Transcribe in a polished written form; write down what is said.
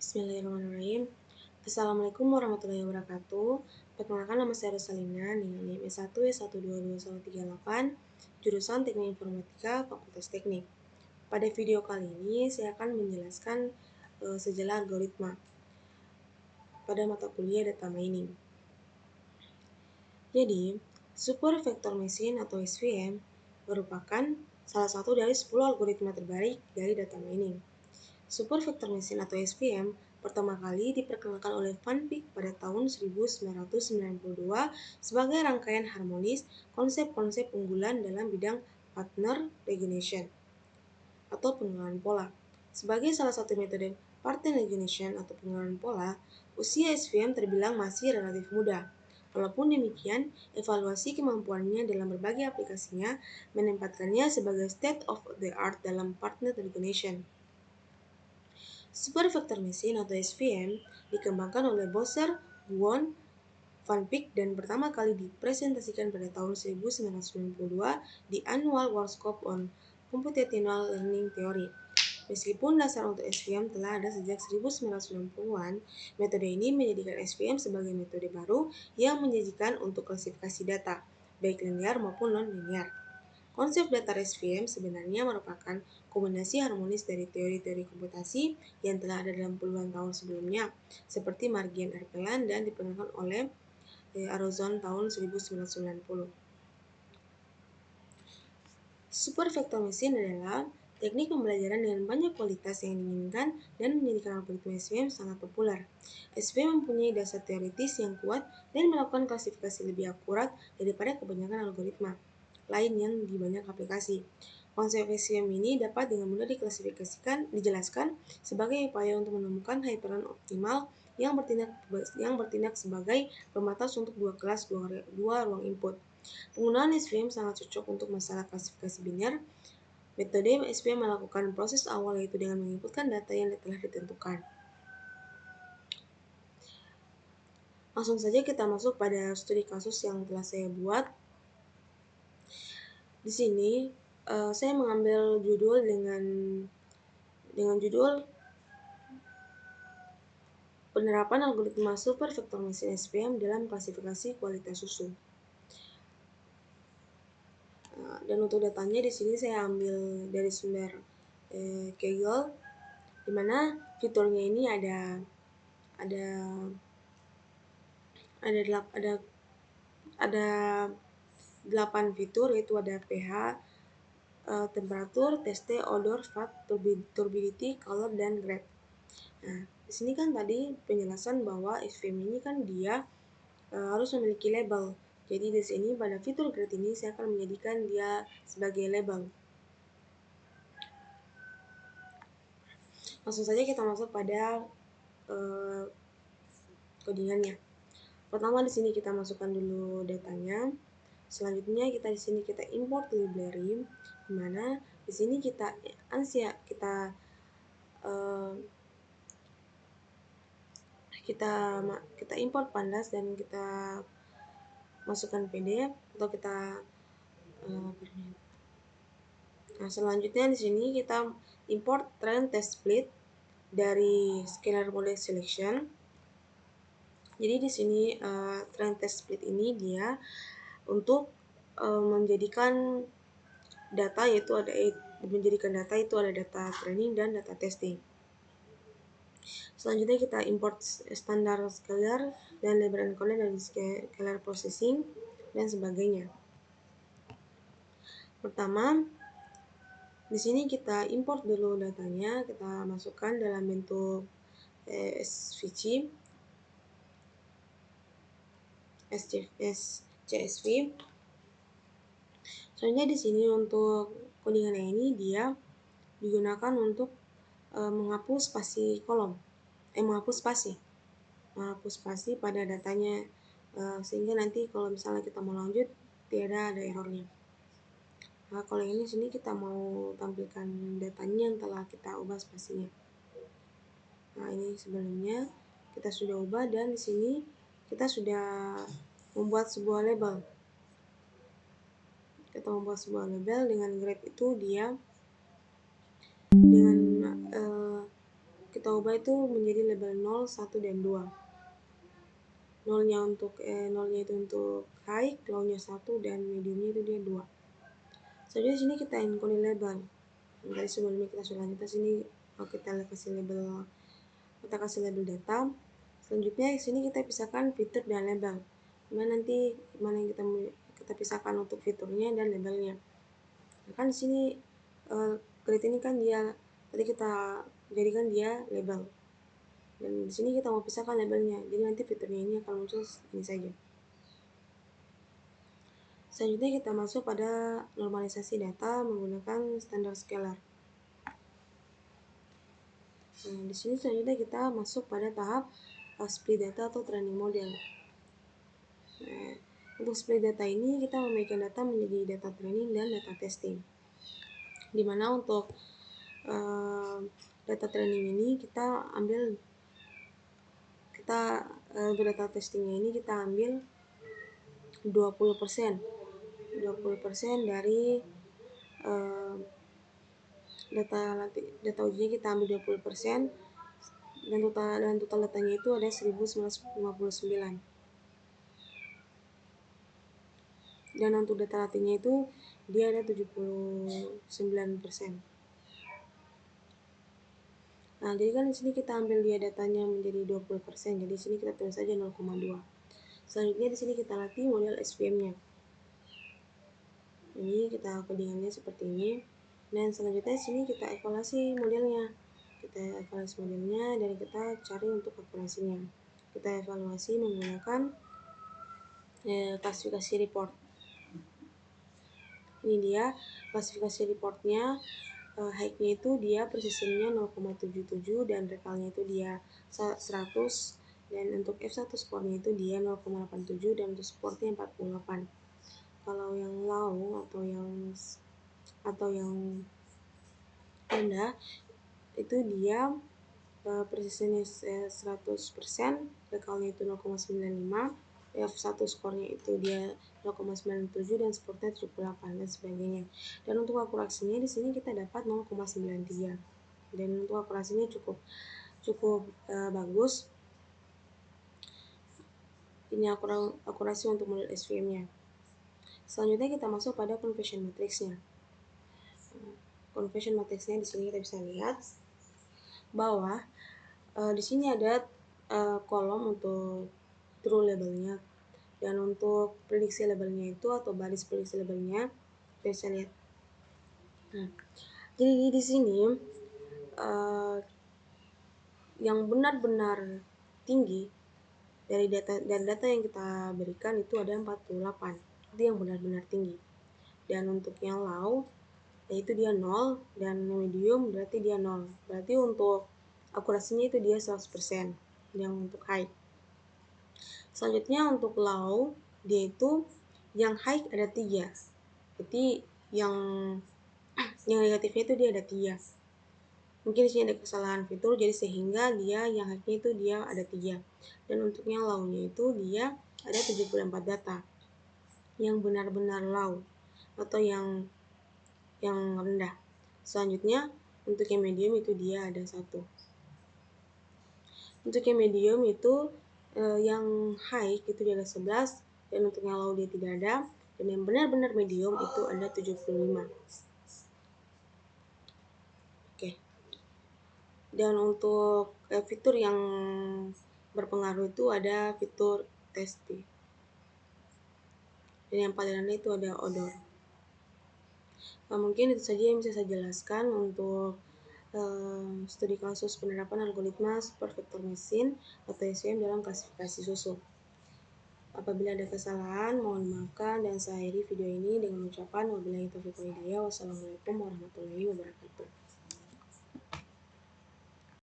Bismillahirrahmanirrahim. Assalamualaikum warahmatullahi wabarakatuh. Perkenalkan, nama saya Rosalina dengan NIM S1S1221138, jurusan Teknik Informatika, Fakultas Teknik. Pada video kali ini saya akan menjelaskan sejelas algoritma pada mata kuliah data mining. Jadi, Super Vector Machine atau SVM merupakan salah satu dari 10 algoritma terbaik dari data mining. Super Vector Machine atau SVM pertama kali diperkenalkan oleh Van Wyk pada tahun 1992 sebagai rangkaian harmonis konsep-konsep unggulan dalam bidang partner recognition atau pengenalan pola. Sebagai salah satu metode pattern recognition atau pengenalan pola, usia SVM terbilang masih relatif muda. Walaupun demikian, evaluasi kemampuannya dalam berbagai aplikasinya menempatkannya sebagai state of the art dalam partner recognition. Super Vector Machine atau SVM dikembangkan oleh Bowser, Buon, Van Wyk dan pertama kali dipresentasikan pada tahun 1992 di Annual Workshop on Computational Learning Theory. Meskipun dasar untuk SVM telah ada sejak 1990-an, metode ini menjadikan SVM sebagai metode baru yang menjanjikan untuk klasifikasi data, baik linear maupun non-linear. Konsep datar SVM sebenarnya merupakan kombinasi harmonis dari teori-teori komputasi yang telah ada dalam puluhan tahun sebelumnya, seperti Margian Erpelan dan diperkenalkan oleh Arozon tahun 1990. Super Vector Machine adalah teknik pembelajaran dengan banyak kualitas yang diinginkan dan menjadikan algoritma SVM sangat populer. SVM mempunyai dasar teoritis yang kuat dan melakukan klasifikasi lebih akurat daripada kebanyakan algoritma lain yang di banyak aplikasi. Konsep SVM ini dapat dengan mudah dijelaskan sebagai upaya untuk menemukan hyperlink optimal yang bertindak sebagai pembatas untuk dua ruang input. Penggunaan SVM sangat cocok untuk masalah klasifikasi biner. Metode SVM melakukan proses awal yaitu dengan menginputkan data yang telah ditentukan. Langsung saja kita masuk pada studi kasus yang telah saya buat. Di sini saya mengambil judul dengan judul penerapan algoritma Super Vector Machine SVM dalam klasifikasi kualitas susu. Dan untuk datanya di sini saya ambil dari sumber Kaggle, di mana fiturnya ini ada 8 fitur, yaitu ada pH, temperatur, taste, odor, fat, turbidity, color, dan grade. Nah, di sini kan tadi penjelasan bahwa SVM ini kan dia harus memiliki label. Jadi di sini pada fitur grade ini saya akan menjadikan dia sebagai label. Langsung saja kita masuk pada codingannya. Pertama di sini kita masukkan dulu datanya. Selanjutnya di sini kita import library, di mana di sini kita import pandas dan kita masukkan PDF atau kita Nah, selanjutnya di sini kita import trend test split dari scalar model selection. Jadi di sini trend test split ini dia untuk menjadikan data itu ada data training dan data testing. Selanjutnya kita import standar scalar dan label encoder dari scalar processing dan sebagainya. Pertama, di sini kita import dulu datanya, kita masukkan dalam bentuk CSV. Soalnya di sini untuk codingannya ini dia digunakan untuk menghapus spasi pada datanya, sehingga nanti kalau misalnya kita mau lanjut tidak ada errornya. Nah, kalau ini sini kita mau tampilkan datanya yang telah kita ubah spasinya. Nah, ini sebelumnya kita sudah ubah dan di sini kita sudah membuat sebuah label. dengan grade itu dia kita ubah itu menjadi label 0, 1, dan 2. Nolnya itu untuk high, low-nya 1, dan mediumnya itu dia 2. Selanjutnya di sini kita encode label. Dari sebelumnya kita sudah lanjutkan sini kita kasih label data. Selanjutnya di sini kita pisahkan fitur dan label. Mana yang kita pisahkan untuk fiturnya dan labelnya. Nah, kan di sini grid ini kan dia tadi kita jadikan dia label. Dan di sini kita mau pisahkan labelnya. Jadi nanti fiturnya ini akan muncul ini saja. Selanjutnya kita masuk pada normalisasi data menggunakan standar scalar. Nah, di sini selanjutnya kita masuk pada tahap split data atau training model. Nah, untuk split data ini kita membagikan data menjadi data training dan data testing. Dimana untuk data training ini untuk data testingnya ini kita ambil 20% dari data ujinya kita ambil 20%, dan total datanya itu ada 1959. Dan untuk data latihnya itu dia ada 79%. Nah, jadi kan di sini kita ambil dia datanya menjadi 20%, jadi di sini kita tulis saja 0,2. Selanjutnya di sini kita latih model SVM-nya. Ini kita codingannya seperti ini. Dan selanjutnya di sini kita evaluasi modelnya. Dan kita cari untuk akurasinya. Kita evaluasi menggunakan klasifikasi report. Ini dia klasifikasi reportnya. Height-nya itu dia precision-nya 0,77 dan recall-nya itu dia 100, dan untuk F1 score-nya itu dia 0,87 dan untuk support-nya 48. Kalau yang low atau yang rendah itu dia precision-nya 100%, recall-nya itu 0,95, F1 skornya itu dia 0,97 dan supportnya 78 dan sebagainya. Dan untuk akurasinya di sini kita dapat 0,93. Dan untuk akurasinya cukup bagus. Ini akurasi untuk model SVM-nya. Selanjutnya kita masuk pada conversion matrix-nya. Conversion matrix-nya di sini kita bisa lihat bahwa di sini ada kolom untuk true labelnya, dan untuk prediksi labelnya itu atau baris prediksi labelnya kita bisa lihat. Nah, jadi di sini yang benar-benar tinggi dari data yang kita berikan itu ada 48. Itu yang benar-benar tinggi. Dan untuk yang low yaitu dia 0, dan medium berarti dia 0. Berarti untuk akurasinya itu dia 100% yang untuk high. Selanjutnya untuk low dia itu yang high ada 3. Berarti yang negatifnya itu dia ada 3. Mungkin di sini ada kesalahan fitur, jadi sehingga dia yang high-nya itu dia ada 3. Dan untuk yang low-nya itu dia ada 74 data. Yang benar-benar low atau yang rendah. Selanjutnya untuk yang medium itu dia ada 1. Untuk yang medium itu yang high itu dia ada 11, dan untuk yang low dia tidak ada, dan yang benar-benar medium itu ada 75. Oke. Dan untuk fitur yang berpengaruh itu ada fitur testing. Dan yang paling rendah itu ada odor. Nah, mungkin itu saja yang bisa saya jelaskan untuk studi kasus penerapan algoritma supervector machine atau SVM dalam klasifikasi susu. Apabila ada kesalahan, mohon dimaafkan, dan saya akhiri video ini dengan ucapan wabillahi taufiq wal hidayah. Wassalamualaikum warahmatullahi wabarakatuh.